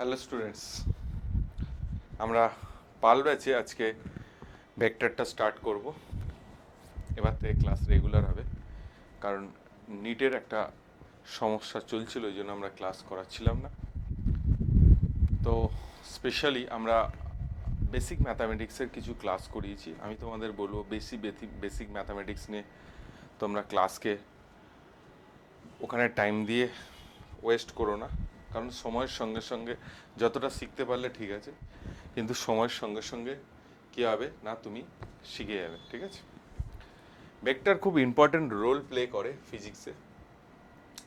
Hello students, আমরা পাল ব্যাচে আজকে ভেক্টরটা স্টার্ট করব। এবার থেকে ক্লাস রেগুলার হবে, কারণ নিটের একটা সমস্যা চলছিল, ওই জন্য আমরা ক্লাস করাচ্ছিলাম না। তো স্পেশালি আমরা বেসিক ম্যাথামেটিক্সের কিছু ক্লাস করিয়েছি। আমি তোমাদের বলবো বেসিক ম্যাথামেটিক্স নিয়ে তোমরা ক্লাসকে ওখানে টাইম দিয়ে ওয়েস্ট করো না, কারণ সময়ের সঙ্গে সঙ্গে যতটা শিখতে পারলে ঠিক আছে, কিন্তু সময়ের সঙ্গে সঙ্গে কী হবে না, তুমি শিখে যাবে। ঠিক আছে, ভেক্টর খুব ইম্পর্টেন্ট রোল প্লে করে ফিজিক্সে।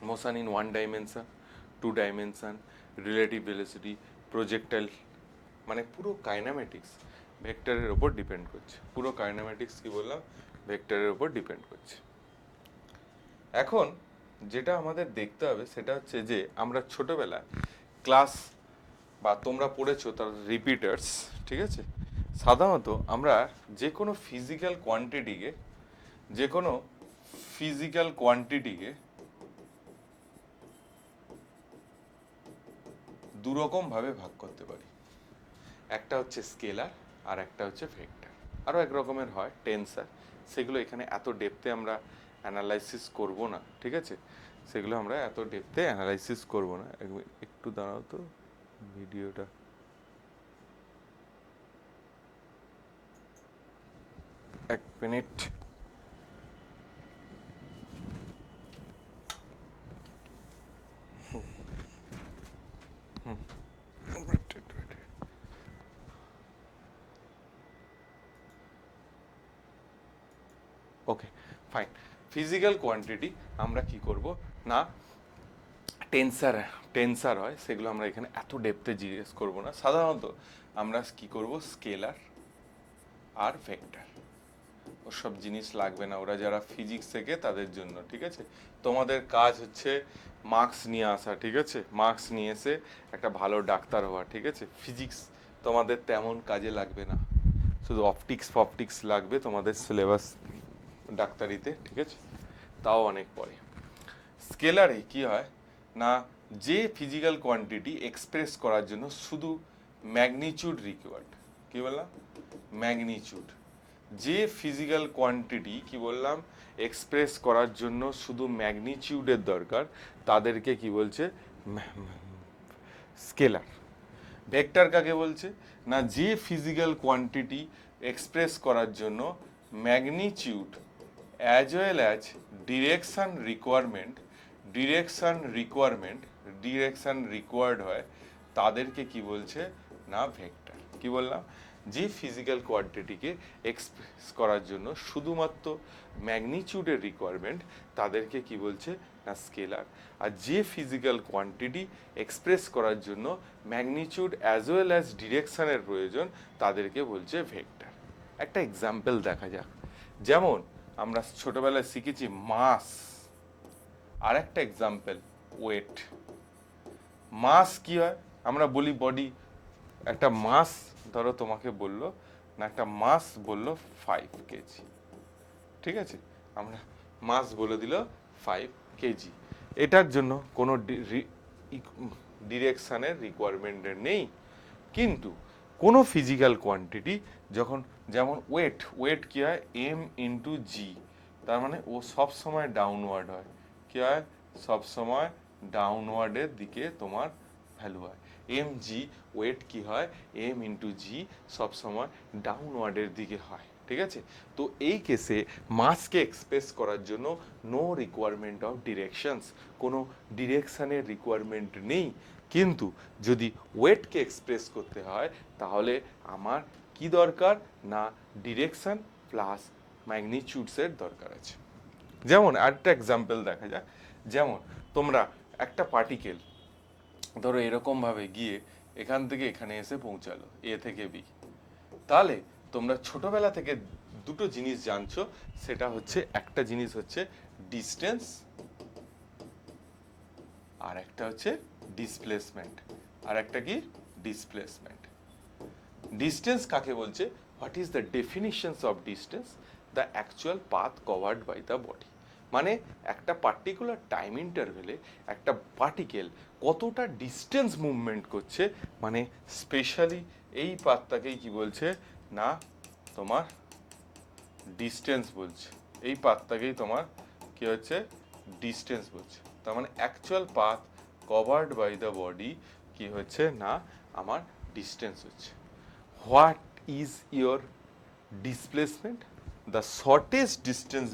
Motion in one dimension, two dimension, relative velocity, projectile, মানে পুরো কাইনামেটিক্স ভেক্টরের ওপর ডিপেন্ড করছে। পুরো কাইনামেটিক্স কি বললাম, ভেক্টরের ওপর ডিপেন্ড করছে। এখন যেটা আমাদের দেখতে হবে সেটা হচ্ছে যে আমরা ছোটবেলায় ক্লাস বা তোমরা পড়েছো তার রিপিটার্স, ঠিক আছে, সাধারণত আমরা যে কোনো ফিজিক্যাল কোয়ান্টিটিকে দুরকম ভাবে ভাগ করতে পারি। একটা হচ্ছে স্কেলার আর একটা হচ্ছে ভেক্টর। আরও এক রকমের হয় টেন্সার, সেগুলো এখানে এত ডেপথে আমরা অ্যানালাইসিস করব না। ঠিক আছে, সেগুলো আমরা এত ডেপথে অ্যানালাইসিস করব না। একটু দাঁড়াও তো, ভিডিওটা এক মিনিট। ওকে, ফাইন। ফিজিক্যাল কোয়ান্টিটি আমরা কি করব না, টেন্সার হয়, সেগুলো আমরা এখানে এত ডেপথে জিজ্ঞেস করব না। সাধারণত আমরা কি করব, স্কেলার আর ভেক্টর, ওসব জিনিস লাগবে না, ওরা যারা ফিজিক্স থেকে তাদের জন্য। ঠিক আছে, তোমাদের কাজ হচ্ছে মার্কস নিয়ে আসা। ঠিক আছে, মার্কস নিয়ে এসে একটা ভালো ডাক্তার হওয়া। ঠিক আছে, ফিজিক্স তোমাদের তেমন কাজে লাগবে না, শুধু অপটিক্স লাগবে তোমাদের সিলেবাস ডাক্তারিতে। ঠিক আছে, তাও অনেক পরে। স্কেলারে কি হয় না, যে ফিজিক্যাল কোয়ান্টিটি এক্সপ্রেস করার জন্য শুধু ম্যাগনিচিউড রিকোয়ার্ড, কি বললাম, ম্যাগনিচিউড। যে ফিজিক্যাল কোয়ান্টিটি কি বললাম এক্সপ্রেস করার জন্য শুধু ম্যাগনিচিউডের দরকার, তাদেরকে কি বলছে, স্কেলার। ভেক্টর কাকে বলছে না, যে ফিজিক্যাল কোয়ান্টিটি এক্সপ্রেস করার জন্য magnitude as well as direction required হয়, তাদেরকে কি বলছে না, ভেক্টর। কি বললাম, যে ফিজিক্যাল কোয়ান্টিটিকে এক্সপ্রেস করার জন্য শুধুমাত্র ম্যাগনিচিউডের রিকোয়ারমেন্ট, তাদেরকে কি বলছে না, স্কেলার। আর যে ফিজিক্যাল কোয়ান্টিটি এক্সপ্রেস করার জন্য ম্যাগনিচিউড অ্যাজ ওয়েল অ্যাজ ডিরেকশনের প্রয়োজন, তাদেরকে বলছে ভেক্টর। একটা এক্সাম্পল দেখা যাক। যেমন আমরা ছোটবেলায় শিখেছি মাস, আর একটা এক্সাম্পল ওয়েট। মাস কি হয়, আমরা বলি বডি, একটা মাস ধরো তোমাকে বললো না, একটা মাস বললো 5 কেজি। ঠিক আছে, আমরা মাস বলে দিল 5 কেজি। এটার জন্য কোনো ডিরেকশানের রিকোয়ারমেন্ট নেই, কিন্তু কোনো ফিজিক্যাল কোয়ান্টিটি যখন, যেমন ওয়েট কি হয়, m×g, তার মানে ও সব সময় ডাউনওয়ার্ড হয়। কি হয়, সব সময় ডাউনওয়ার্ডের দিকে তোমার ভ্যালু হয়। mg ওয়েট কি হয়, m×g সব সময় ডাউনওয়ার্ডের দিকে হয়। ঠিক আছে, তো এই কেসে মাসকে এক্সপ্রেস করার জন্য নো রিকোয়ারমেন্ট অফ ডিরেকশনস, কোনো ডিরেকশানের রিকোয়ারমেন্ট নেই। কিন্তু যদি ওয়েটকে এক্সপ্রেস করতে হয়, তাহলে আমার কি দরকার না, ডিরেকশন প্লাস ম্যাগনিচিউডসের দরকার আছে। যেমন আরেকটা এক্সাম্পল দেখা যাক। যেমন তোমরা একটা পার্টিকেল ধরো এরকমভাবে গিয়ে এখান থেকে এখানে এসে পৌঁছালো, এ থেকে বি, তাহলে তোমরা ছোটবেলা থেকে দুটো জিনিস জানছো, সেটা হচ্ছে, একটা জিনিস হচ্ছে ডিস্টেন্স, আর একটা হচ্ছে ডিসপ্লেসমেন্ট। আর একটা কি, ডিসপ্লেসমেন্ট। ডিস্টেন্স কাকে বলছে, what is the definitions of distance, the actual path covered by the body. মানে একটা পার্টিকুলার টাইম ইন্টারভেলে একটা পার্টিকেল কতটা ডিস্টেন্স মুভমেন্ট করছে, মানে স্পেশালি এই পাথটাকেই কি বলছে না তোমার ডিস্টেন্স বলছে, এই পাথটাকেই তোমার কি হচ্ছে ডিস্টেন্স বলছে। তার মানে actual path covered by the body কি হচ্ছে না আমার ডিস্টেন্স হচ্ছে। What is your displacement? The shortest distance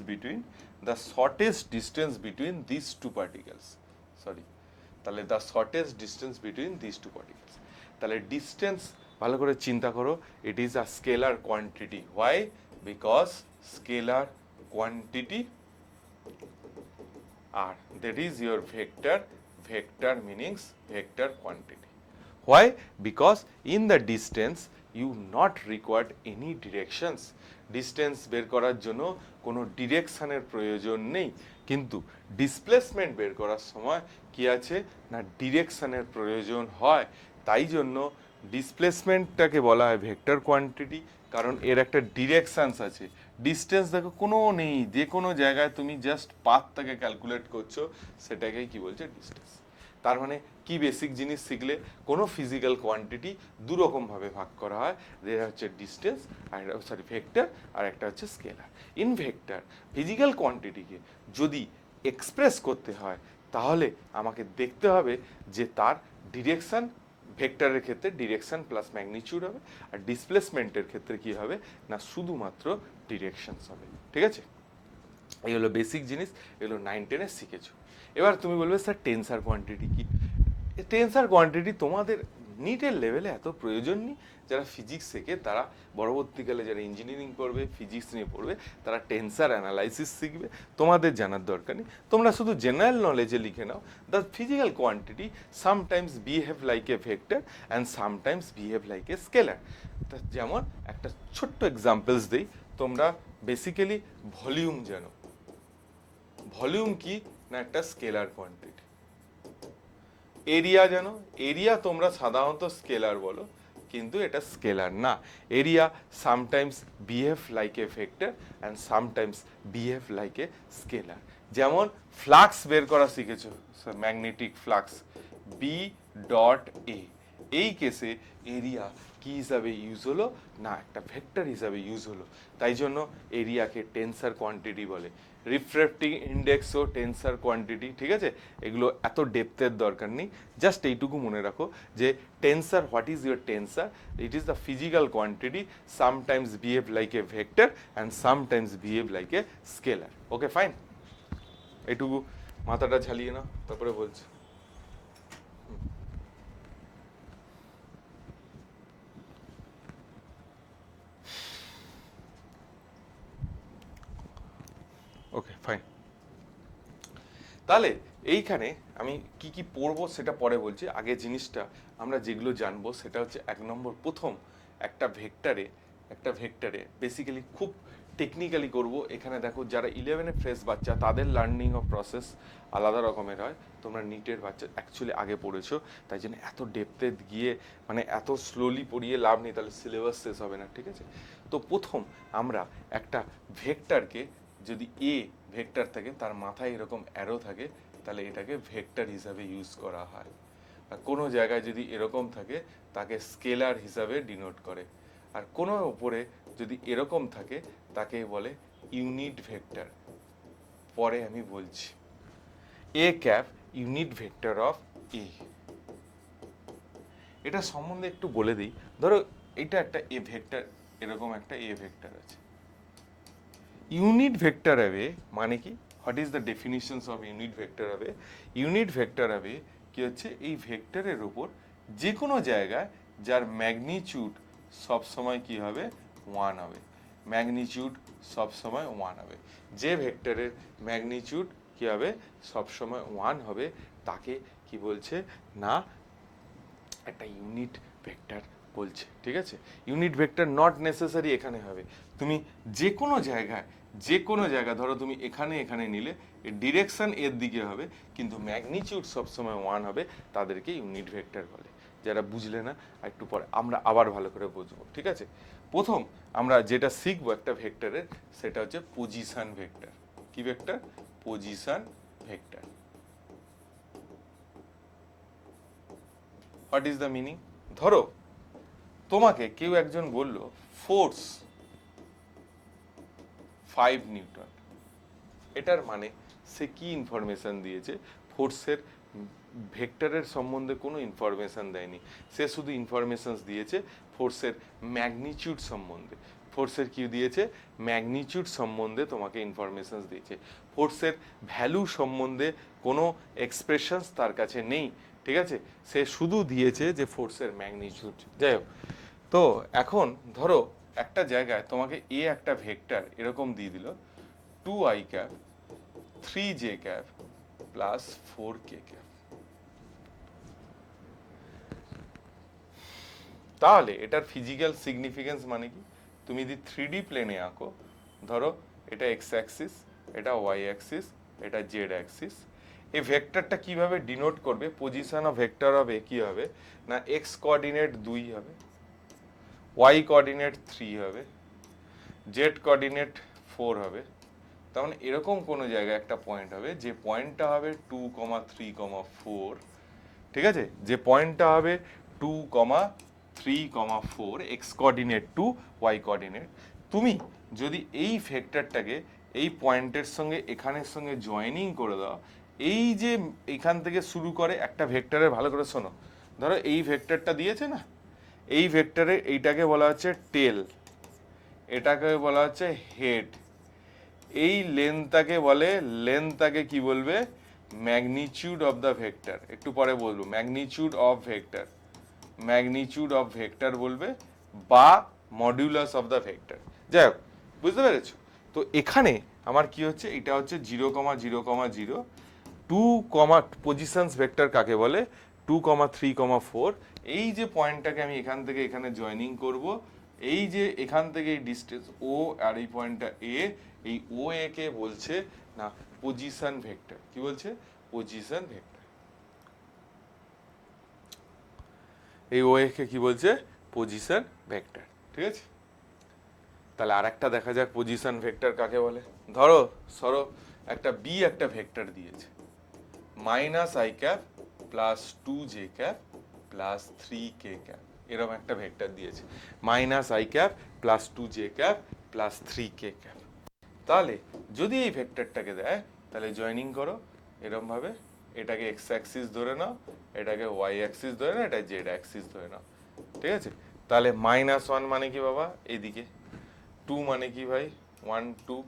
between these two particles, sorry, তাহলে the shortest distance between these two particles, তাহলে distance ভালো করে চিন্তা করো, it is a scalar quantity. Why? Because scalar quantity R that is your vector meanings vector quantity. Why? Because in the distance you not required any directions. Distance বের করার জন্য কোনো ডিরেকশনের প্রয়োজন নেই, কিন্তু ডিসপ্লেসমেন্ট বের করার সময় কি আছে না ডিরেকশনের প্রয়োজন হয়। তাই জন্য ডিসপ্লেসমেন্টটাকে বলা হয় ভেক্টর কোয়ান্টিটি, কারণ এর একটা ডিরেকশনস আছে। ডিস্টেন্স দেখো কোনো নেই, যে কোনো জায়গায় তুমি জাস্ট পাথটাকে ক্যালকুলেট করছো, সেটাকেই কি বলছে ডিস্টেন্স। তার মানে কি বেসিক জিনিস শিখলে, কোনো ফিজিক্যাল কোয়ান্টিটি দুরকমভাবে ভাগ করা হয়, যেটা হচ্ছে ডিস্টেন্স আর সরি ভেক্টর, আর একটা হচ্ছে স্কেলার। ইন ভেক্টর ফিজিক্যাল কোয়ান্টিটিকে যদি এক্সপ্রেস করতে হয় তাহলে আমাকে দেখতে হবে যে তার ডিরেকশন, ভেক্টরের ক্ষেত্রে ডিরেকশন প্লাস ম্যাগনিটিউড হবে, আর ডিসপ্লেসমেন্টের ক্ষেত্রে কি হবে না শুধুমাত্র ডিরেকশনস হবে। ঠিক আছে, এই হলো বেসিক জিনিস, এগুলো 9-10 শিখেছো। এবার তুমি বলবে স্যার টেনসার কোয়ান্টিটি কি? টেনসার কোয়ান্টিটি তোমাদের নিটের লেভেলে এত প্রয়োজন নেই। যারা ফিজিক্স শেখে তারা পরবর্তীকালে যারা ইঞ্জিনিয়ারিং করবে, ফিজিক্স নিয়ে পড়বে, তারা টেনসার অ্যানালাইসিস শিখবে, তোমাদের জানার দরকার নেই। তোমরা শুধু জেনারেল নলেজে লিখে নাও, the physical quantity sometimes behave like a vector and sometimes behave like a scalar. যেমন একটা ছোট্ট এক্সাম্পলস দিই, তোমরা বেসিক্যালি ভলিউম জানো। ভলিউম কি না একটা স্কেলার কোয়ান্টিটি। এরিয়া জানো, এরিয়া তোমরা সাধারণত স্কেলার বলো, কিন্তু এটা স্কেলার না। Area sometimes behave like a vector and sometimes behave like a scalar. যেমন ফ্লাক্স বের করা শিখেছো, magnetic flux B dot A, এই কেসে এরিয়া কি হিসাবে ইউজ হলো না একটা ভেক্টর হিসাবে ইউজ হলো, তাই জন্য এরিয়াকে টেনসার কোয়ান্টিটি বলে। রিফ্র্যাক্টিং ইন্ডেক্সও টেনসার কোয়ান্টিটি। ঠিক আছে, এগুলো এত ডেপথের দরকার নেই, জাস্ট এইটুকু মনে রাখো যে tensor, what is your tensor? It is the physical quantity, sometimes behave like a vector and sometimes behave like a scalar. Okay fine, এইটুকু মাথাটা ঝালিয়ে নাও, তারপরে বলছি। ওকে ফাইন, তাহলে এইখানে আমি কি কি পড়বো সেটা পরে বলছি। আগে জিনিসটা আমরা যেগুলো জানবো সেটা হচ্ছে 1 নম্বর, প্রথম একটা ভেক্টরে বেসিক্যালি খুব টেকনিক্যালি করব। এখানে দেখো যারা 11-এ ফ্রেশ বাচ্চা তাদের লার্নিং অফ প্রসেস আলাদা রকমের হয়, তোমরা নিটের বাচ্চা অ্যাকচুয়ালি আগে পড়েছো, তাই জন্য এত ডেপথে গিয়ে মানে এত স্লোলি পড়িয়ে লাভ নেই, তাহলে সিলেবাস শেষ হবে না। ঠিক আছে, তো প্রথম আমরা একটা ভেক্টরকে, যদি এ ভেক্টর থাকে তার মাথায় এরকম অ্যারো থাকে, তাহলে এটাকে ভেক্টর হিসাবে ইউজ করা হয়। আর কোনো জায়গায় যদি এরকম থাকে তাকে স্কেলার হিসাবে ডিনোট করে, আর কোনো উপরে যদি এরকম থাকে তাকে বলে ইউনিট ভেক্টর। পরে আমি বলছি। এ ক্যাপ ইউনিট ভেক্টর অফ এ, এটা সম্বন্ধে একটু বলে দিই। ধরো এটা একটা এ ভেক্টর, এরকম একটা এ ভেক্টর আছে। ইউনিট ভেক্টর অ্যারে মানে কি? What is the definitions of unit vector array? Unit vector array কি হচ্ছে, এই ভেক্টরের উপর যে কোনো জায়গায় যার ম্যাগনিটিউড সবসময় কি হবে 1 হবে, ম্যাগনিটিউড সবসময় 1 হবে। যে ভেক্টরের ম্যাগনিটিউড কি হবে সবসময় 1 হবে, তাকে কি বলছে না একটা ইউনিট ভেক্টর বলছে। ঠিক আছে, ইউনিট ভেক্টর নট নেসেসারি এখানে হবে, তুমি যে কোনো জায়গা ধরো তুমি এখানে নিলে ডিরেকশন এর দিকে হবে, কিন্তু ম্যাগনিটিউড সবসময় 1 হবে, তাদেরকে ইউনিট ভেক্টর বলে। যারা বুঝলে না একটু পরে আমরা আবার ভালো করে বুঝবো। ঠিক আছে, প্রথম আমরা যেটা শিখবো একটা ভেক্টরের, সেটা হচ্ছে পজিশন ভেক্টর। কি vector? Position vector. What is the meaning? ধরো তোমাকে কেউ একজন বলল ফোর্স 5 নিউটন, এটার মানে সে কি ইনফরমেশন দিয়েছে? ফোর্সের ভেক্টরের সম্বন্ধে কোনো ইনফরমেশন দেয়নি, সে শুধু ইনফরমেশন দিয়েছে ফোর্সের ম্যাগনিটিউড সম্বন্ধে। ফোর্সের কি দিয়েছে? ম্যাগনিটিউড সম্বন্ধে তোমাকে ইনফরমেশন দিয়েছে। ফোর্সের ভ্যালু সম্বন্ধে কোনো এক্সপ্রেশনস তার কাছে নেই, ঠিক আছে? সে শুধু দিয়েছে যে ফোর্সের ম্যাগনিটিউড। যাই হোক, তো এখন ধরো একটা জায়গায় তোমাকে এ একটা ভেক্টর এরকম দিয়ে দিল 2i cap 3j cap plus 4k cap. তাহলে এটার ফিজিক্যাল সিগনিফিকেন্স মানে কি? তুমি যদি 3D প্লেনে আঁকো, ধরো এটা এক্স অ্যাক্সিস, এটা ওয়াই অ্যাক্সিস, এটা জেড অ্যাক্সিস, এই ভেক্টরটা কিভাবে ডিনোট করবে? পজিশন অফ ভেক্টর হবে কি হবে না, এক্স কোঅর্ডিনেট 2 হবে, ওয়াই কোঅর্ডিনেট 3 হবে, জেড কোঅর্ডিনেট 4 হবে। তার মানে এরকম কোনো জায়গায় একটা পয়েন্ট হবে, যে পয়েন্টটা হবে 2, 3, 4, ঠিক আছে? যে পয়েন্টটা হবে 2, 3, 4, এক্স কোঅর্ডিনেট 2, ওয়াই কোঅর্ডিনেট। তুমি যদি এই ভেক্টরটাকে এই পয়েন্টের সঙ্গে এখানের সঙ্গে জয়েনিং করে দাও, এই যে এখান থেকে শুরু করে একটা ভেক্টরের, ভালো করে শোনো, ধরো এই ভেক্টরটা দিয়েছে না, এই ভেক্টরে এইটাকে বলা হচ্ছে টেল, এটাকে বলা হচ্ছে হেড, এই লেন্থটাকে বলে, লেন্থটাকে কি বলবে? Magnitude of the vector. একটু পরে বলবো magnitude of vector, magnitude of vector বলবে, বা মডিউলাস অফ দ্য ভেক্টর। যাই হোক, বুঝতে পেরেছো? তো এখানে আমার কি হচ্ছে, এটা হচ্ছে 0, 0, 0, 2, পজিশনস ভেক্টর কাকে বলে? 2, 3, 4। এই যে পয়েন্টটাকে আমি এখান থেকে এখানে জয়েনিং করব, এই যে এখান থেকে এই ডিস্টেন্স ও আর এই পয়েন্টটা এ, এই ও এ কে বলছে না পজিশন ভেক্টর। কি বলছে? Position vector. এই ও এ কে কি বলছে? পজিশন ভেক্টর, ঠিক আছে? তাহলে আরেকটা দেখা যাক পজিশন ভেক্টর কাকে বলে। ধরো সরো একটা বি একটা ভেক্টর দিয়েছে, -i cap plus 2j cap plus 3k cap, এরকম একটা ভেক্টর দিয়েছে, -i cap plus 2j cap plus 3k cap. তাহলে যদি এই ভেক্টরটাকে দেয়, তাহলে জয়েনিং করো এরকম ভাবে, এটাকে এক্স অ্যাক্সিস ধরে নাও, এটাকে ওয়াই অ্যাক্সিস ধরে নাও, এটা জেড অ্যাক্সিস ধরে নাও, ঠিক আছে? তাহলে -1 মানে কি বাবা? এদিকে 2 মানে কি ভাই? 1, 2,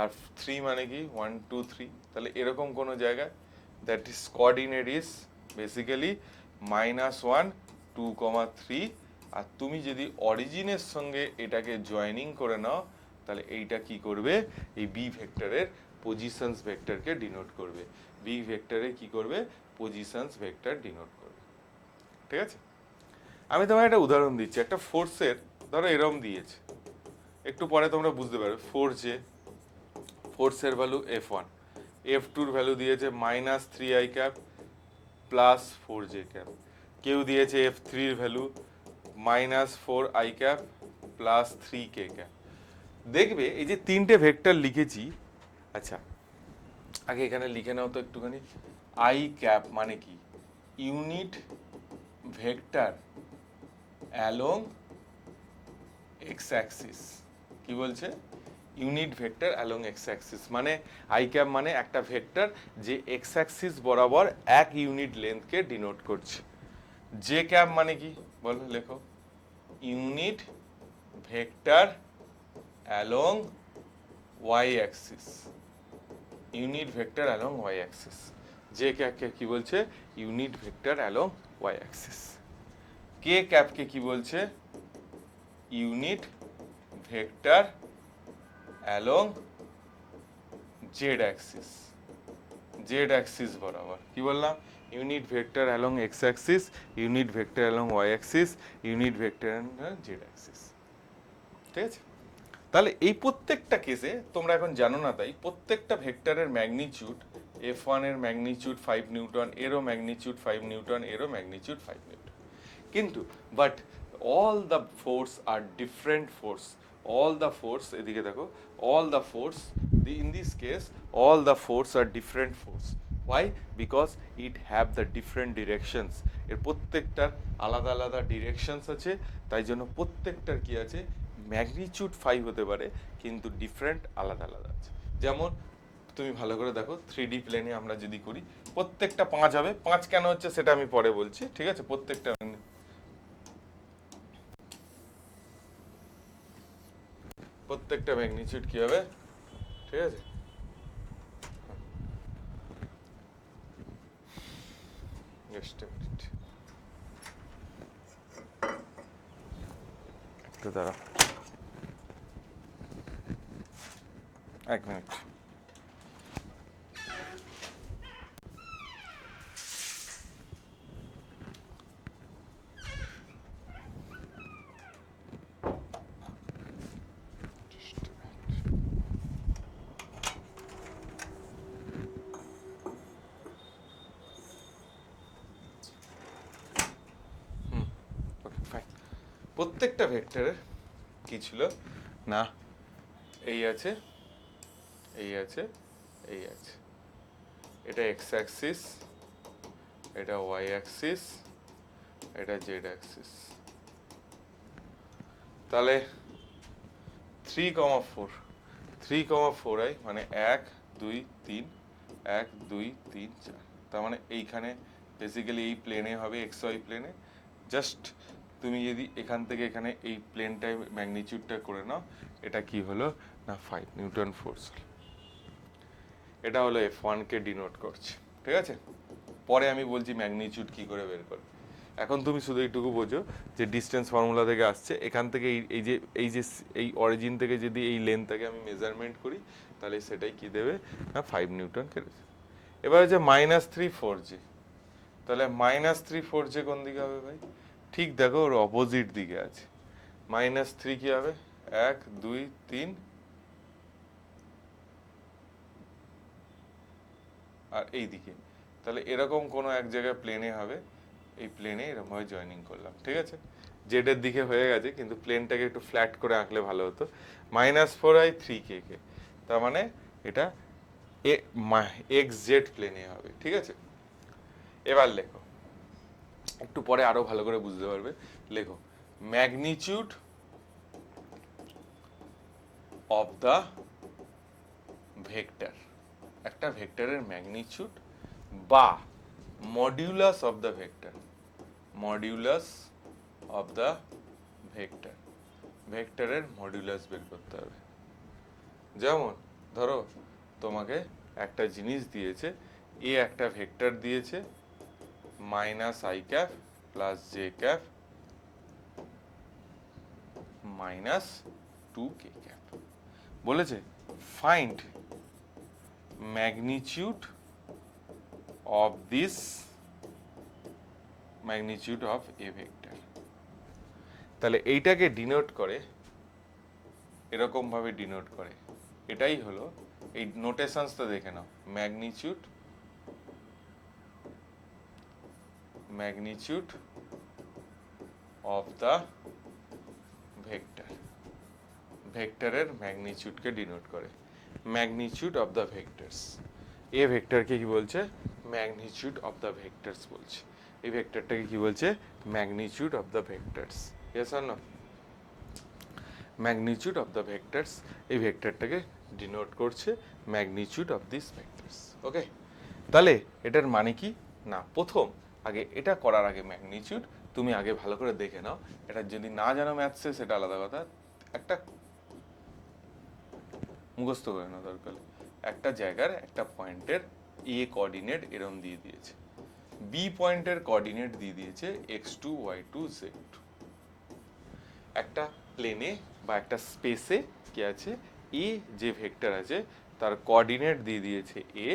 আর 3 মানে কি? 1, 2, 3। তাহলে এরকম কোনো জায়গায় that is coordinate is basically -1, 2, 3। আর তুমি যদি অরিজিনের সঙ্গে এটাকে জয়েনিং করে নাও, তাহলে এইটা কি করবে? এই বি ভেক্টরের পজিশনস ভেক্টরকে ডিনোট করবে। বি ভেক্টরে কি করবে? পজিশনস ভেক্টর ডিনোট করবে, ঠিক আছে? আমি তোমার একটা উদাহরণ দিচ্ছি, একটা ফোর্সের ধরো এরম দিয়েছে, একটু পরে তোমরা বুঝতে পারবে। ফোর্সের ভ্যালু F1, F2 ভ্যালু দিয়েছে -3i cap plus 4j cap, কেউ দিয়েছে F3 value -4i cap plus 3k cap. দেখবে এই যে তিনটে ভেক্টর লিখেছি, আচ্ছা আগে এখানে লিখে নাও তো একটুখানি। আই ক্যাপ মানে কি? Unit vector along x axis. কি বলছে? Unit vector along x axis, মানে আই ক্যাপ মানে একটা ভেক্টর যে এক্স অ্যাক্সিস বরাবর এক ইউনিট লেন্থকে ডিনোট করছে। জে ক্যাপ মানে কি বলো, লেখো। Unit vector along Y axis, unit vector along Y axis. J ক্যাপকে কি বলছে? Unit vector along Y axis. K ক্যাপকে কি বলছে? Unit vector along z axis, z axis বরাবর। কি বললাম? Unit vector along x axis, unit vector along Y axis, unit vector Z axis, ঠিক আছে? তাহলে এই প্রত্যেকটা কেসে তোমরা এখন জানো না, তাই প্রত্যেকটা ভেক্টরের ম্যাগনিটিউড, F1 এর ম্যাগনিটিউড 5 নিউটন, এরও ম্যাগনিটিউড 5 নিউটন, এরও ম্যাগনিটিউড 5 নিউটন। কিন্তু but all the force are different force, all the force, এদিকে দেখো, all the force in this case all the force are different force. Why? Because it have the different directions. এর প্রত্যেকটার আলাদা আলাদা directions আছে, তাই জন্য প্রত্যেকটার কি আছে ম্যাগনিটিউড 5 হতে পারে, কিন্তু ডিফারেন্ট আলাদা আলাদা আছে। যেমন তুমি ভালো করে দেখো 3D প্লেনে আমরা যদি করি প্রত্যেকটা 5 হবে। 5 কেন হচ্ছে সেটা আমি পরে বলছি, ঠিক আছে? প্রত্যেকটা ম্যাগনিটিউড কি হবে, ঠিক আছে? জাস্ট এ মিনিট, একটু দাঁড়া, 1 মিনিট। প্রত্যেকটা ভেক্টরের কি ছিল না, এই আছে, এই আছে, এই আছে, এটা এক্স অ্যাক্সিস, এটা ওয়াই অ্যাক্সিস, এটা জেড অ্যাক্সিস। তাহলে 3,4 3,4i মানে 1 2 3 1 2 3 4, তার মানে এইখানে বেসিক্যালি এই প্লেনে হবে এক্স ওয়াই প্লেনে। জাস্ট তুমি যদি এখান থেকে এখানে এই প্লেনটায় ম্যাগনিটিউডটা করে নাও, এটা কি হলো না 5 নিউটন ফোর্স। এটা হলো F1 কে ডিনোট করছে, ঠিক আছে? পরে আমি বলছি ম্যাগনিটিউড কি করে বের করে। এখন তুমি শুধু এইটুকু বোঝো যে ডিস্টেন্স ফর্মুলা থেকে আসছে, এখান থেকে এই অরিজিন থেকে যদি এই লেন্থটাকে আমি মেজারমেন্ট করি তাহলে সেটাই কি দেবে না 5 নিউটন কে দেবে। এবার হচ্ছে -3 4j, তাহলে -3 4j কোন দিকে হবে ভাই? ঠিক দেখো ওর অপোজিট দিকে আছে। -3 কি হবে 1 2 3, আর এই দিকে তাহলে এরকম কোনো এক জায়গায় প্লেনে হবে, এই প্লেনে এরকম ভাবে জয়েনিং করলাম, ঠিক আছে? জেড এর দিকে হয়ে গেছে, কিন্তু প্লেনটাকে একটু ফ্ল্যাট করে আঁকলে ভালো হতো। -4i 3k কে, তার মানে এটা এক্স জেড প্লেনে হবে, ঠিক আছে? এবার লেখো, একটু পরে আরো ভালো করে বুঝতে পারবে। লেখো ম্যাগনিটিউড অফ দা ভেক্টর, একটা ভেক্টরের ম্যাগনিটিউড বা modulus of the vector, modulus of the vector, ভেক্টরের মডিউলাস বের করতে হবে। যেমন ধরো তোমাকে একটা জিনিস দিয়েছে, এ একটা ভেক্টর দিয়েছে -i cap plus j cap -2k cap, বলেছে find magnitude of this, magnitude of a vector. তাহলে এইটাকে ডিনোট করে, এরকম ভাবে ডিনোট করে, এটাই হলো এই নোটেশনসটা দেখে নাও, magnitude, magnitude of the vector, ভেক্টরের ম্যাগনিটিউডকে ডিনোট করে, magnitude of the vectors. A ভেক্টরকে কি বলছে ম্যাগনিটিউড অফ দা ভেক্টরস বলছে, এই ভেক্টরটাকে কি বলছে magnitude of the vectors. Yes or no? Magnitude of the vectors, এই ভেক্টরটাকে ডিনোট করছে magnitude of this vectors. Okay, তাহলে এটার মানে কি না, প্রথম আগে এটা করার আগে ম্যাগনিটিউড তুমি আগে ভালো করে দেখে নাও। এটা যদি না জানো ম্যাথসে সেটা আলাদা কথা, একটা মুখস্থ করে নাও দরকার। একটা জায়গার একটা পয়েন্টের এ কোঅর্ডিনেট এরম দিয়ে দিয়েছে, বি পয়েন্টের কোঅর্ডিনেট দিয়ে দিয়েছে x2 y2 z2। একটা প্লেনে বা একটা স্পেসে কি আছে, এ যে ভেক্টর আছে তার কোঅর্ডিনেট দিয়ে দিয়েছে এ,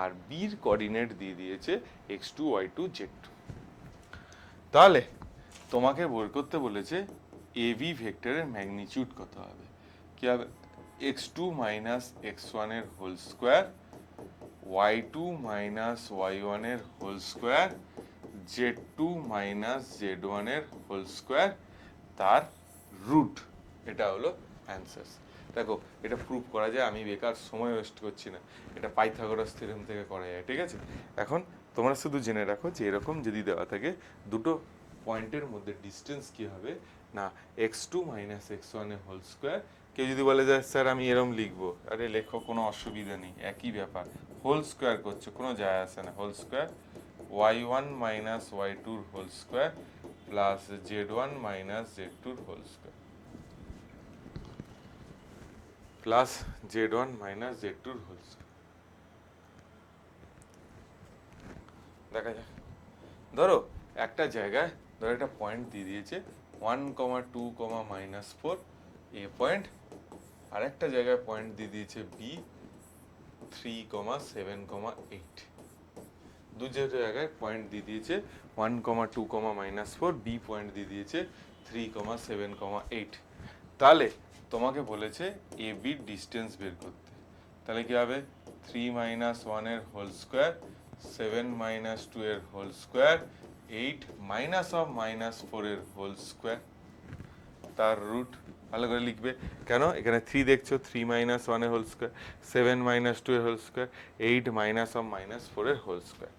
আর বির কোঅর্ডিনেট দিয়ে দিয়েছে x2 y2 z2। তাহলে তোমাকে বের করতে বলেছে এ বি ভেক্টরের ম্যাগনিটিউড কত হবে। কি হবে x2 মাইনাস x1 এর whole square, y2 minus y1 এর whole square, z2 minus z1 এর হোল স্কোয়ার, তার রুট। এটা হলো অ্যান্সার। দেখো এটা প্রুভ করা যায়, আমি বেকার সময় ওয়েস্ট করছি না, এটা পাইথাগোরাস থিওরেম থেকে করা যায়, ঠিক আছে। এখন তোমরা শুধু জেনে রাখো যে এরকম যদি দেওয়া থাকে দুটো পয়েন্টের মধ্যে ডিস্টেন্স কি হবে না x2 মাইনাস x1 এর হোল স্কোয়ার। কেউ যদি বলে যে স্যার আমি এরম লিখবো, আরে লেখো, কোনো অসুবিধা নেই, একই ব্যাপার, হোল স্কোয়ার করছে, কোনো যায় আসে না, whole square y1 minus y2 whole square plus z1 minus z2 whole square plus z1 minus z2 whole square. দেখা যাক, ধরো একটা জায়গায় ধরো একটা পয়েন্ট দিয়ে দিয়েছে 1,2,-4 এ পয়েন্ট, আর একটা জায়গায় পয়েন্ট দিয়ে দিয়েছে বি 3,7,8। দু জায়গায় পয়েন্ট দিয়ে দিয়েছে 1,2,-4, বি পয়েন্ট দিয়ে দিয়েছে 3,7,8। তাহলে তোমাকে বলেছে এ বির ডিস্টেন্স বের করতে, তাহলে কি হবে 3 মাইনাস 1 এর হোল স্কোয়ার, 7 মাইনাস 2 এর whole square, 8 minus of minus 4 এর হোল স্কোয়ার, তার রুট। ভালো করে লিখবে, কেন এখানে 3 দেখছো, 3 মাইনাস 1 এর হোল স্কোয়ার, 7 মাইনাস 2 এর whole square, 8 minus of minus 4 এর হোল স্কোয়ার।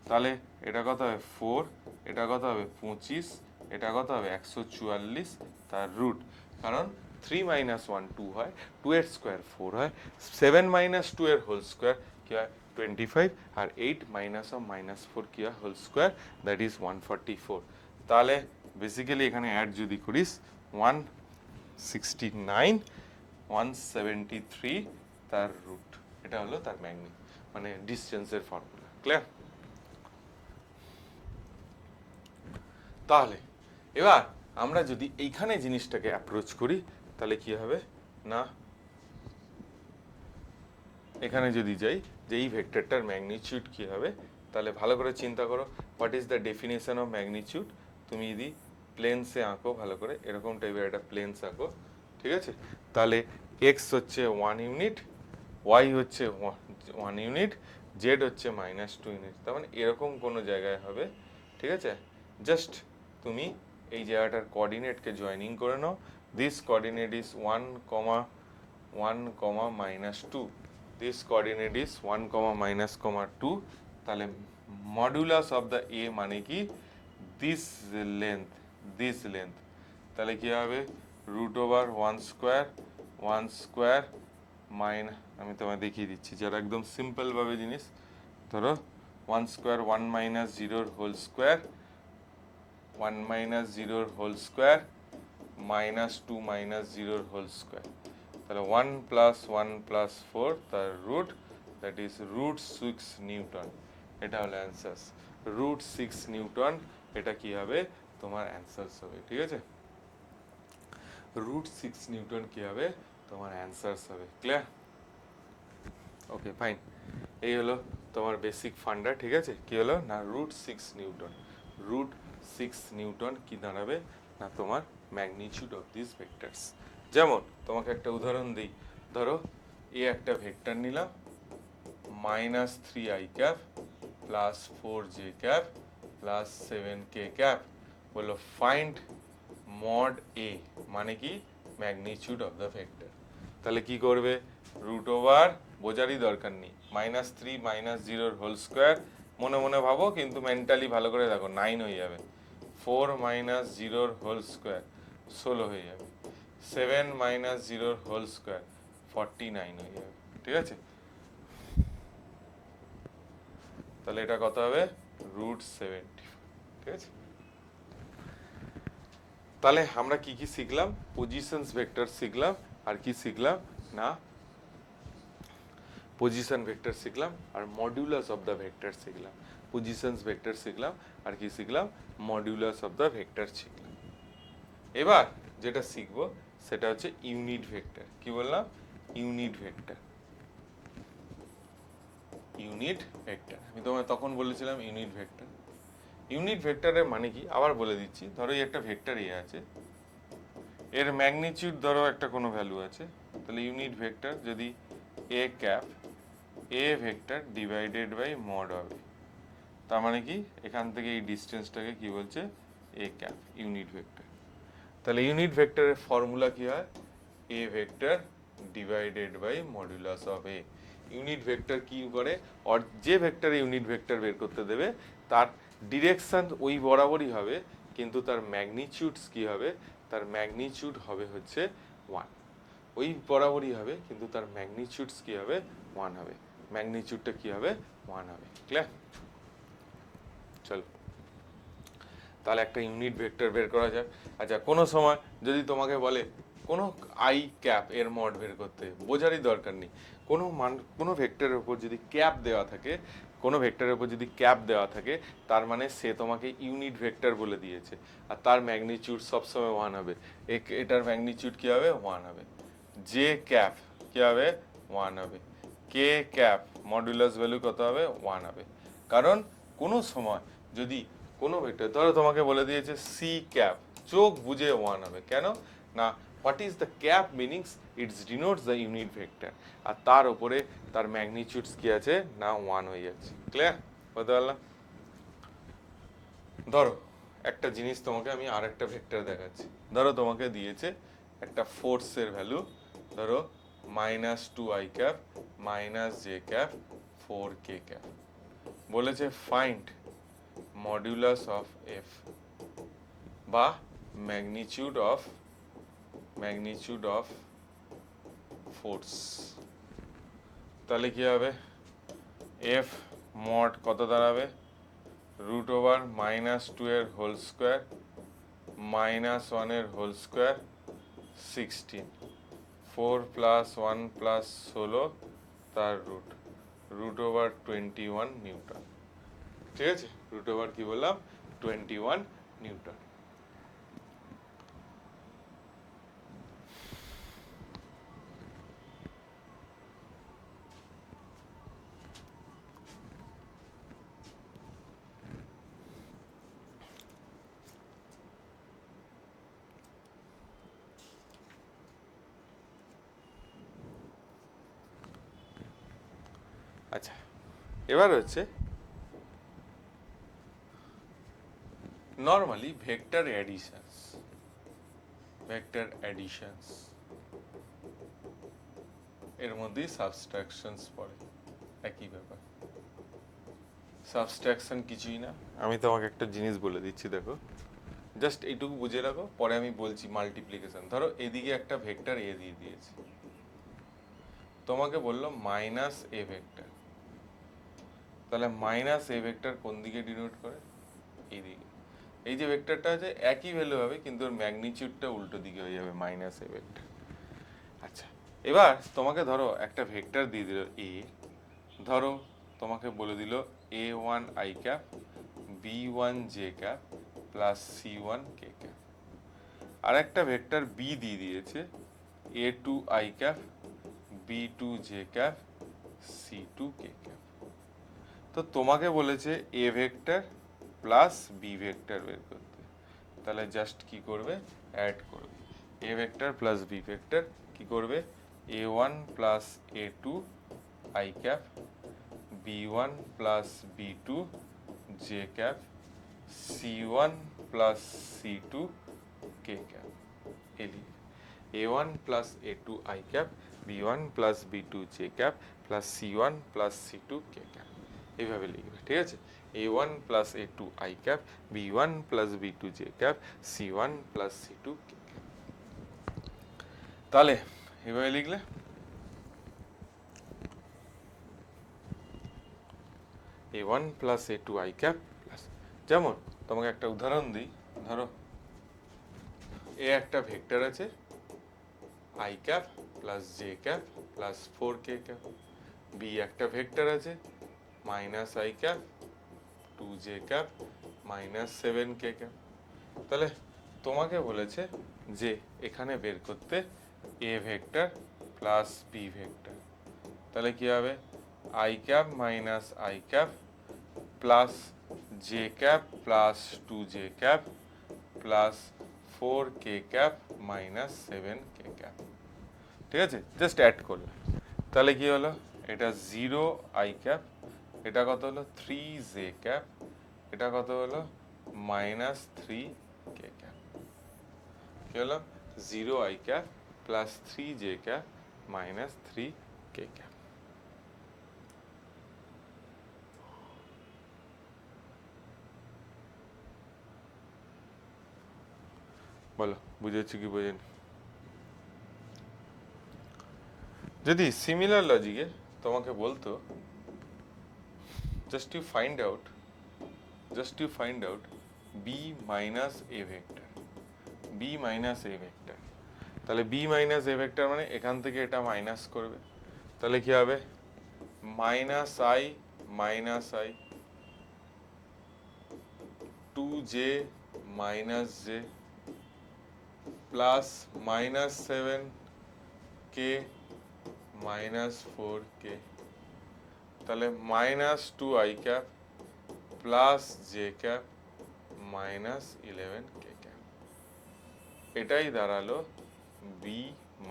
তাহলে এটা কত হবে 4, এটা কত হবে 25, এটা কত হবে 144, তার রুট। কারণ 3 মাইনাস 1 2 হয়, 2 এর স্কোয়ার 4 হয়, 7 মাইনাস 2 এর হোল স্কোয়ার কি হয় 25, আর 8 মাইনাস অফ মাইনাস 4 কি হয় হোল স্কোয়ার, দ্যাট ইজ 144। তাহলে বেসিক্যালি এখানে অ্যাড যদি করিস 169, 173 তার রুট, এটা হলো তার মানে ডিস্টেন্সের ফর্মুলা। ক্লিয়ার? তাহলে এবার আমরা যদি এইখানে জিনিসটাকে অ্যাপ্রোচ করি তাহলে কি হবে না, এখানে যদি যাই যে এই ভেক্টরটার ম্যাগনিটিউড কি হবে, তাহলে ভালো করে চিন্তা করো, what is the definition of magnitude. তুমি যদি প্লেনসে আঁকো, ভালো করে এরকম টাইপের একটা প্লেনস আঁকো, ঠিক আছে, তাহলে এক্স হচ্ছে 1 ইউনিট, ওয়াই হচ্ছে 1 ইউনিট, জেড হচ্ছে -2 ইউনিট, তার মানে এরকম কোনো জায়গায় হবে, ঠিক আছে। জাস্ট তুমি এই জায়গাটার কোঅর্ডিনেটকে জয়েনিং করে নাও, this coordinate is 1, 1, -2, this coordinate is 1, -2, তাহলে মডুলাস অফ দ্য এ মানে কি দিস লেন্থ, তাহলে কি হবে √1 স্কোয়ার আমি তোমায় দেখিয়ে দিচ্ছি যারা একদম সিম্পল ভাবে জিনিস, ধরো 1 square 1 minus 0 whole square, 1 minus 0 whole square, -2 minus 0 whole square, তাহলে 1 প্লাস 1 প্লাস 4 তার রুট, দ্যাট ইজ √6 নিউটন, এটা হলো অ্যান্সার্স। √6 নিউটন এটা কি হবে তোমার অ্যান্সার্স হবে, ঠিক আছে। √6 নিউটন কি হবে তোমার অ্যান্সার্স হবে। ক্লিয়ার? ওকে ফাইন, এই হলো তোমার বেসিক ফান্ডা, ঠিক আছে। কি হলো না √6 নিউটন, √6 নিউটন কি দাঁড়াবে না তোমার ম্যাগনিটিউড অফ দিস ভেক্টরস। যেমন তোমাকে একটা উদাহরণ দিই, ধরো এ একটা ভেক্টর নিলাম -3i cap plus 4j cap plus 7k cap, বললো ফাইন্ড মড এ, মানে কি ম্যাগনিটিউড অফ দ্য ভেক্টর। তাহলে কি করবে, √, বোঝারই দরকার নেই, -3 -0 হোল স্কোয়ার, মনে মনে ভাবো কিন্তু মেন্টালি ভালো করে দেখো 9 হয়ে যাবে, 4 -0 হোল স্কোয়ার 16 হয়ে যাবে, 7 -0 হোল স্কোয়ার 49 হয়ে যাবে, ঠিক আছে। তাহলে এটা কত হবে √70, ঠিক আছে। তাহলে আমরা কি কি শিখলাম, পজিশনস ভেক্টর শিখলাম, আর কি শিখলাম না পজিশন ভেক্টর শিখলাম, আর মডিউলাস অফ দ্য ভেক্টর শিখলাম। পজিশনস ভেক্টর শিখলাম, আর কি শিখলাম মডিউলাস অফ দ্য ভেক্টর শিখলাম। এবার যেটা শিখবো সেটা হচ্ছে ইউনিট ভেক্টর। কি বললাম, ইউনিট ভেক্টর। ইউনিট ভেক্টর আমি তোমায় তখন বলেছিলাম ইউনিট ভেক্টর। ইউনিট ভেক্টরের মানে কি আবার বলে দিচ্ছি, ধরো এই একটা ভেক্টর এ আছে, এর ম্যাগনিটিউড ধরো একটা কোনো ভ্যালু আছে, তাহলে ইউনিট ভেক্টর যদি A cap A vector divided by mod হবে, তার মানে কি এখান থেকে এই ডিস্টেন্সটাকে কি বলছে এ ক্যাপ, ইউনিট ভেক্টর। তাহলে ইউনিট ভেক্টরের ফর্মুলা কি হয়, A vector divided by modulus of A. Unit vector কি করে, আর যে ভেক্টরে ইউনিট ভেক্টর বের করতে দেবে তার ডিরেকশন ওই বরাবরই হবে, কিন্তু তার ম্যাগনিটিউডস কি হবে, তার ম্যাগনিটিউড হবে হচ্ছে 1। ওই বরাবরই হবে, কিন্তু তার ম্যাগনিটিউডস কি হবে, 1 হবে। ম্যাগনিটিউডটা কি হবে, 1 হবে। ক্লিয়ার? চলো তাহলে একটা ইউনিট ভেক্টর বের করা যাক। আচ্ছা, কোনো সময় যদি তোমাকে বলে কোনো আই ক্যাপ এর মড বের করতে, বোঝারই দরকার নেই। কোনো ভেক্টরের উপর যদি ক্যাপ দেওয়া থাকে, কোনো ভেক্টরের উপর যদি ক্যাপ দেওয়া থাকে, তার মানে সে তোমাকে ইউনিট ভেক্টর বলে দিয়েছে, আর তার ম্যাগনিটিউড সবসময় 1 হবে। এটার ম্যাগনিটিউড কি হবে, 1 হবে। জে ক্যাপ কি হবে, 1 হবে। কে ক্যাপ মডুলাস ভ্যালু কত হবে, 1 হবে। কারণ কোনো সময় যদি কোনো ভেক্টর, ধরো তোমাকে বলে দিয়েছে সি ক্যাপ, চোখ বুঝে 1 হবে। কেন না, what is the cap meanings, it's denotes the unit vector, আর তার উপরে তার ম্যাগনিটিউডস কি আছে না, 1 হয়ে যাচ্ছে। ক্লিয়ার? বলতে পারলাম? ধরো একটা জিনিস তোমাকে আমি আর একটা ভেক্টর দেখাচ্ছি। ধরো তোমাকে দিয়েছে একটা ফোর্সের ভ্যালু, ধরো -2i cap -j cap 4k cap, বলেছে ফাইন্ড মডুলাস অফ এফ বা ম্যাগনিটিউড অফ ফোর্স। তাহলে কি হবে, এফ মড কত দাঁড়াবে, √2 এর হোল স্কোয়ার -1 এর হোল স্কোয়ার 16, 4 + 1 + 16 তার রুট, √21 নিউটন। ঠিক আছে, √, কি বললাম, 21 নিউটন। আচ্ছা, এবার হচ্ছে নর্মালি ভেক্টর অ্যাডিশনস এর মধ্যেই সাবস্ট্রাকশনস পড়ে, একই ব্যাপার। সাবস্ট্রাকশন কিছুই না, আমি তোমাকে একটা জিনিস বলে দিচ্ছি, দেখো জাস্ট এইটুকু বুঝে রাখো, পরে আমি বলছি মাল্টিপ্লিকেশন। ধরো এদিকে একটা ভেক্টর এ দিয়ে দিয়েছে, তোমাকে বললো -a ভেক্টর, তাহলে -a ভেক্টর কোন দিকে ডিনোট করে, এইদিকে। এই যে ভেক্টরটা আছে একই ভ্যালু হবে, কিন্তু ওর ম্যাগনিটিউডটা উল্টো দিকে হয়ে যাবে, -a ভেক্টর। আচ্ছা, এবার তোমাকে ধরো একটা ভেক্টর দিয়ে দিল এ, ধরো তোমাকে বলে দিল a1i cap b1j cap +c1k cap, আর একটা ভেক্টর বি দিয়ে দিয়েছে a2i cap b2j cap c2k cap. তো তোমাকে বলেছে A vector plus B vector বের করতে, তাহলে জাস্ট কি করবে, অ্যাড করবে। A vector plus B vector কি করবে, a1 plus a2 i cap b1 plus b2 j cap c1 plus c2 k cap. এলিয়ে a1 plus a2 i cap b1 plus b2 j cap plus c1 plus c2 k cap, এইভাবে লিখবে। ঠিক আছে, a1 plus a2 i cap b1 plus b2 j cap c1 plus c2 k cap. তাহলে এইভাবে লিখলে a1 plus a2 i cap plus, যেমন তোমাকে একটা উদাহরণ দিই, ধরো এ একটা ভেক্টর আছে i cap plus j cap plus 4k cap, B একটা ভেক্টর আছে -i cap 2j cap -7k cap. তাহলে তোমাকে বলেছে যে এখানে বের করতে A vector plus B vector, তাহলে কি হবে, i cap -i cap plus j cap plus 2j cap plus 4k cap -7k cap. ঠিক আছে, জাস্ট অ্যাড করলে, তাহলে কি হলো, এটা 0i ক্যাপ, এটা কত হলো 3j ক্যাপ, এটা কত হলো -3k ক্যাপ। কি হলো, 0i cap plus 3j cap minus 3 k. বলো বুঝেছি কি বোঝেনি? যদি সিমিলার লজিকে তোমাকে বলতো just you find out B minus A vector, B minus A vector, তাহলে বি মাইনাস এ ভেক্টর মানে এখান থেকে এটা মাইনাস করবে, তাহলে কি হবে minus i 2j minus j plus -7k -4k, তাহলে -2i cap plus j cap -11k cap, এটাই দাঁড়ালো বি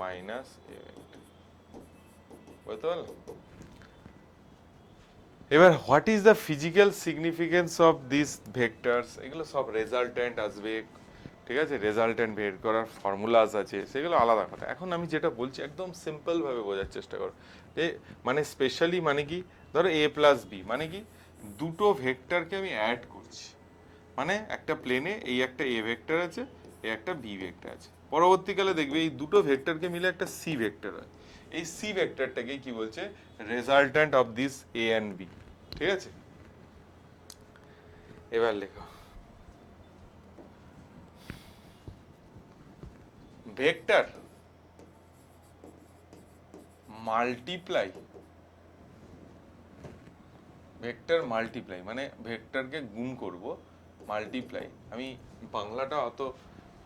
মাইনাস এ ভেক্টর। বুঝতে পারলে? এবার what is the physical significance of this vectors, এগুলো সব রেজাল্ট্যান্ট আসবে, ঠিক আছে, রেজাল্ট্যান্ট বের করার ফর্মুলাস আছে, সেগুলো আলাদা কথা। এখন আমি যেটা বলছি একদম সিম্পল ভাবে বোঝার চেষ্টা করো। যে মানে স্পেশালি মানে কি, ধরো এ প্লাস বি মানে কি, দুটো ভেক্টরকে আমি অ্যাড করছি, মানে একটা প্লেনে এই একটা এ ভেক্টর আছে, এই একটা বি ভেক্টর আছে, পরবর্তীকালে দেখবে এই দুটো ভেক্টরকে মিলে একটা সি ভেক্টর হয়, এই সি ভেক্টরটাকে কি বলছে, resultant of this A and B. ঠিক আছে, এবার লেখো ভেক্টর মাল্টিপ্লাই, ভেক্টর মাল্টিপ্লাই মানে ভেক্টরকে গুণ করব, মাল্টিপ্লাই, আমি বাংলাটা অত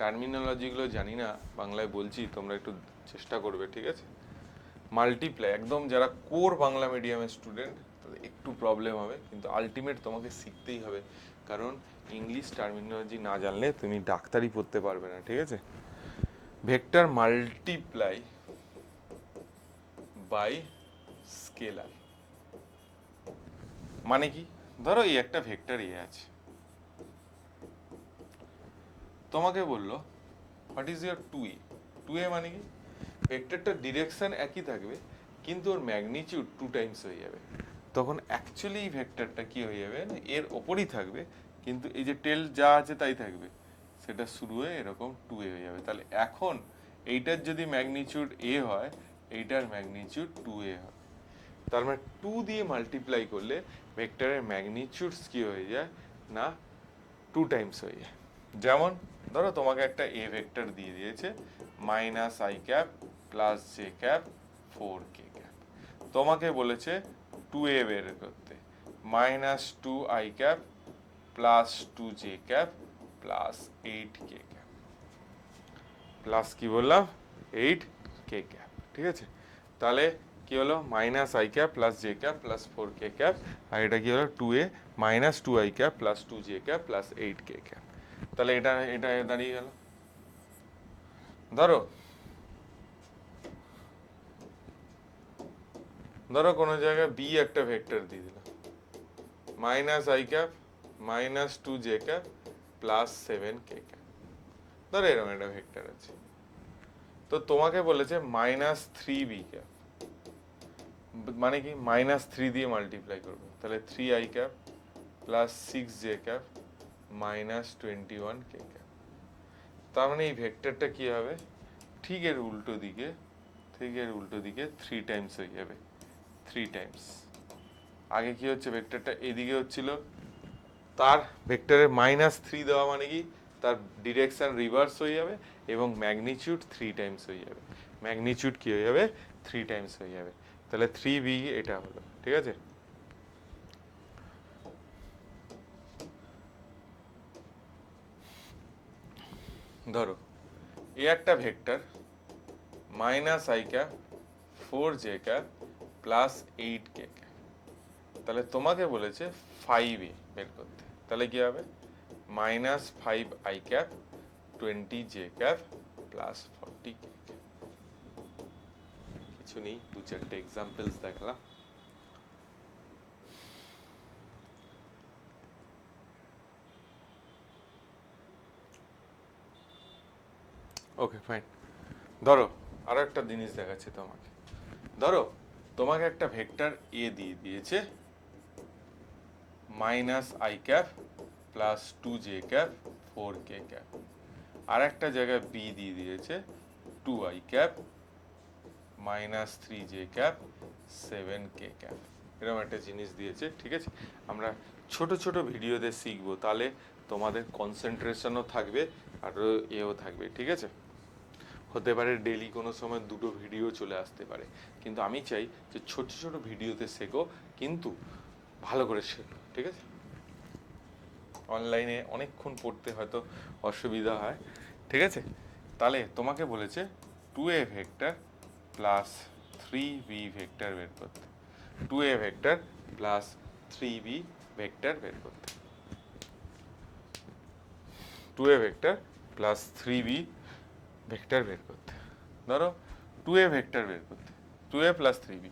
টার্মিনোলজিগুলো জানি না, বাংলায় বলছি, তোমরা একটু চেষ্টা করবে, ঠিক আছে। মাল্টিপ্লাই একদম যারা কোর বাংলা মিডিয়ামের স্টুডেন্ট তাদের একটু প্রবলেম হবে, কিন্তু আলটিমেট তোমাকে শিখতেই হবে, কারণ ইংলিশ টার্মিনোলজি না জানলে তুমি ডাক্তারি পড়তে পারবে না, ঠিক আছে। ভেক্টর মাল্টিপ্লাই বাই স্কেলার মানে কি, ধরো এই একটা ভেক্টর এ আছে, তোমাকে বললো what is your 2a, 2a মানে কি, ভেক্টরটার ডিরেকশন একই থাকবে কিন্তু ওর ম্যাগনিটিউড 2 টাইমস হয়ে যাবে, তখন অ্যাকচুয়ালি এই ভেক্টরটা কি হয়ে যাবে না, এর ওপরই থাকবে, কিন্তু এই যে টেল যা আছে তাই থাকবে, সেটা শুরু হয়ে এরকম 2a হয়ে যাবে। তাহলে এখন এইটার যদি ম্যাগনিটিউড a হয়, এইটার ম্যাগনিটিউড 2a হয়, তার মানে 2 দিয়ে মাল্টিপ্লাই করলে ভেক্টরের ম্যাগনিটিউডস কি হয়ে যায় না, 2 টাইমস হয়ে যায়। যেমন ধরো তোমাকে একটা এ ভেক্টর দিয়ে দিয়েছে -i cap plus j cap 4k cap, তোমাকে বলেছে 2a বের করতে, -2i cap plus 2j cap plus 8k cap, plus কি বললাম 8k ক্যাপ, ঠিক আছে। তাহলে কি হলো -i cap plus j cap plus 4k cap, আর এটা কি হলো 2a -2i cap plus 2j cap plus 8k cap, তাহলে এটা এটা দাঁড়িয়ে গেল। ধরো ধরো কোনো জায়গায় বি একটা ভেক্টর দিয়ে দিলাম -i cap -2j cap plus 7k cap, ধরো এরকম একটা ভেক্টর আছে, তো তোমাকে বলেছে -3b ক্যাপ মানে কি -3 দিয়ে মাল্টিপ্লাই করবে, তাহলে 3i cap plus 6j cap -21k cap, তার মানে এই ভেক্টরটা কি হবে, ঠিক এর উল্টো দিকে, ঠিক এর উল্টো দিকে 3 টাইমস হয়ে যাবে, 3 টাইমস। আগে কি হচ্ছে, ভেক্টরটা এদিকে হচ্ছিল, তার ভেক্টরের -3 দেওয়া মানে কি, তার ডিরেকশন রিভার্স হয়ে যাবে এবং ম্যাগনিটিউড 3 টাইমস হয়ে যাবে, ম্যাগনিটিউড কি হয়ে যাবে 3 টাইমস হয়ে যাবে, তাহলে 3b এটা হলো, ঠিক আছে। ধরো এ একটা vector -i cap 4j cap plus 8k cap, তাহলে তোমাকে বলেছে 5a বের করতে, তাহলে কি হবে -5i cap 20j cap plus 40k cap. কিছু নেই, দু চারটে এক্সাম্পলস দেখলাম। ওকে ফাইন, ধরো আরো একটা জিনিস দেখাচ্ছি তোমাকে, ধরো তোমাকে একটা ভেক্টর এ দিয়ে দিয়েছে minus i cap plus 2j cap 4k cap, আর একটা জায়গায় বি দিয়ে দিয়েছে 2i cap minus 3j cap 7k cap, এরকম একটা জিনিস দিয়েছে। ঠিক আছে, আমরা ছোট ছোট ভিডিওতে শিখবো, তাহলে তোমাদের কনসেন্ট্রেশনও থাকবে আর এও থাকবে। ঠিক আছে, হতে পারে ডেলি কোনো সময় দুটো ভিডিও চলে আসতে পারে, কিন্তু আমি চাই যে ছোট ছোট ভিডিওতে শেখো, কিন্তু ভালো করে শেখো। ঠিক আছে, অনলাইনে অনেকক্ষণ পড়তে হয়তো অসুবিধা হয়। ঠিক আছে, তাহলে তোমাকে বলেছে 2a vector plus 3b vector বের করতে, 2a vector plus 3b vector বের করতে, 2a vector plus 3b vector বের করতে। ধরো 2a ভেক্টর বের করতে, 2a প্লাস 3b,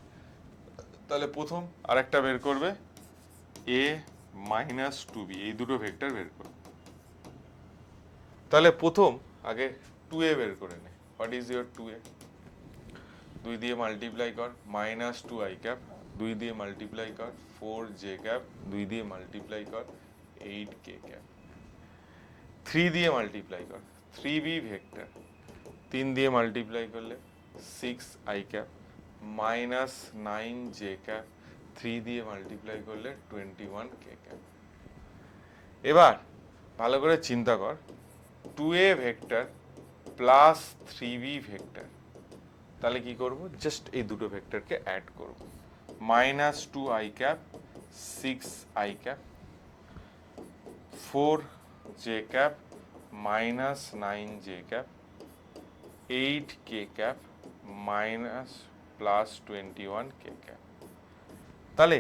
তাহলে প্রথম আরেকটা বের করবে a মাইনাস 2b, এই দুটো ভেক্টর বের করবে। তাহলে প্রথম আগে 2a বের করে নে। What is your 2a? 2 দিয়ে মাল্টিপ্লাই কর মাইনাস 2i ক্যাপ, 2 দিয়ে মাল্টিপ্লাই কর 4j ক্যাপ, 2 দিয়ে মাল্টিপ্লাই কর 8k ক্যাপ, 3 দিয়ে মাল্টিপ্লাই কর 3b ভেক্টর, 3 দিয়ে মাল্টিপ্লাই করলে 6i cap minus 9j cap, 3 দিয়ে মাল্টিপ্লাই করলে 21k ক্যাপ। এবার ভালো করে চিন্তা কর, 2a vector plus 3b vector, তাহলে কি করব, জাস্ট এই দুটো ভেক্টরকে অ্যাড করব। Minus 2i cap 6i cap 4j cap minus 9j cap 8k cap minus plus 21k cap. তাহলে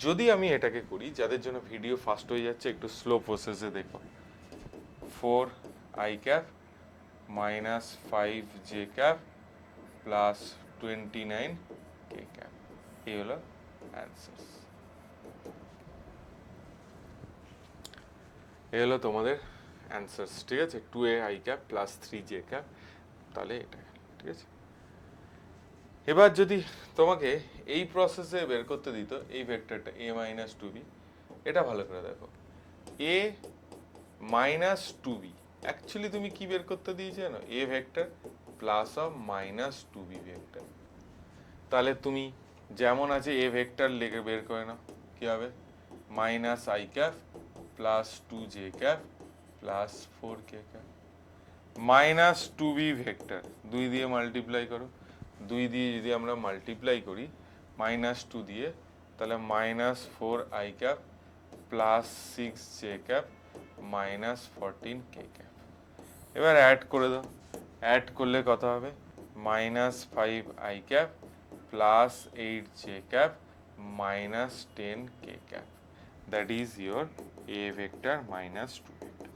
যদি আমি এটাকে করি, যাদের জন্য ভিডিও ফাস্ট হয়ে যাচ্ছে একটু স্লো প্রসেসে দেখো, 4i cap minus 5j cap plus 29k cap, এই হলো অ্যান্সার। এই হলো তোমাদের অ্যান্সার। ঠিক আছে, 2ai cap plus 3j cap, তাহলে এটা। ঠিক আছে, এবার যদি তোমাকে এই প্রসেসে বের করতে দিত এই ভেক্টরটা a মাইনাস 2b, এটা ভালো করে দেখো, a মাইনাস 2b, অ্যাকচুয়ালি তুমি কি বের করতে দিয়েছো জানো, a vector plus of minus 2b vector. তাহলে তুমি যেমন আছে a ভেক্টর লেগে বের করে নাও, কি হবে, minus i cap plus 2j cap plus 4k cap, minus 2b vector 2 দিয়ে মাল্টিপ্লাই করো, 2 দিয়ে যদি আমরা মাল্টিপ্লাই করি মাইনাস 2 দিয়ে, তাহলে minus 4i cap plus 6j cap minus 14k cap. এবার অ্যাড করে দাও, অ্যাড করলে কত হবে, minus 5i cap plus 8j cap minus 10k cap, that is your a vector minus 2 vector.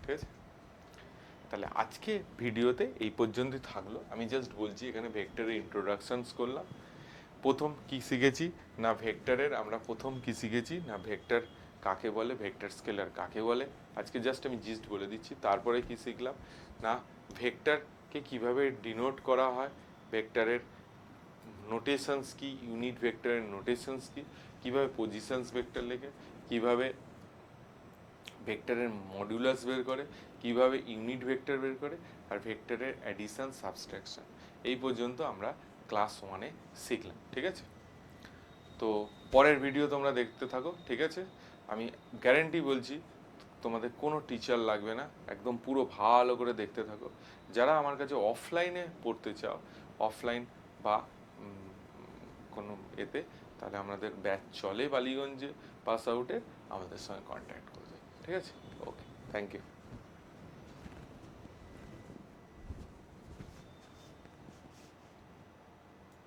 ঠিক আছে, তাহলে আজকে ভিডিওতে এই পর্যন্তই থাকলো। আমি জাস্ট বলছি, এখানে ভেক্টরের ইন্ট্রোডাকশনস করলাম। প্রথম কি শিখেছি না, ভেক্টরের আমরা প্রথম কি শিখেছি না, ভেক্টর কাকে বলে, ভেক্টর স্কেলার কাকে বলে, আজকে জাস্ট আমি জিস্ট বলে দিচ্ছি। তারপরে কি শিখলাম না, ভেক্টরকে কিভাবে ডিনোট করা হয়, ভেক্টরের নোটেশনস কি, ইউনিট ভেক্টরের নোটেশনস কি, কিভাবে পজিশনস ভেক্টর লেখে, কিভাবে ভেক্টরের মডুলাস বের করে, কিভাবে ইউনিট ভেক্টর বের করে, আর ভেক্টরের অ্যাডিশন সাবট্রাকশন, এই পর্যন্ত আমরা ক্লাস 1-এ শিখলাম। ঠিক আছে, তো পরের ভিডিও তোমরা দেখতে থাকো। ঠিক আছে, আমি গ্যারেন্টি বলছি তোমাদের কোনো টিচার লাগবে না, একদম পুরো ভালো করে দেখতে থাকো। যারা আমার কাছে অফলাইনে পড়তে চাও, অফলাইন বা কোনো এতে, তাহলে আমাদের ব্যাচ চলে বালিগঞ্জে পাস আউটে, আমাদের সঙ্গে কন্ট্যাক্ট করবে। ঠিক আছে, ওকে, থ্যাংক ইউ।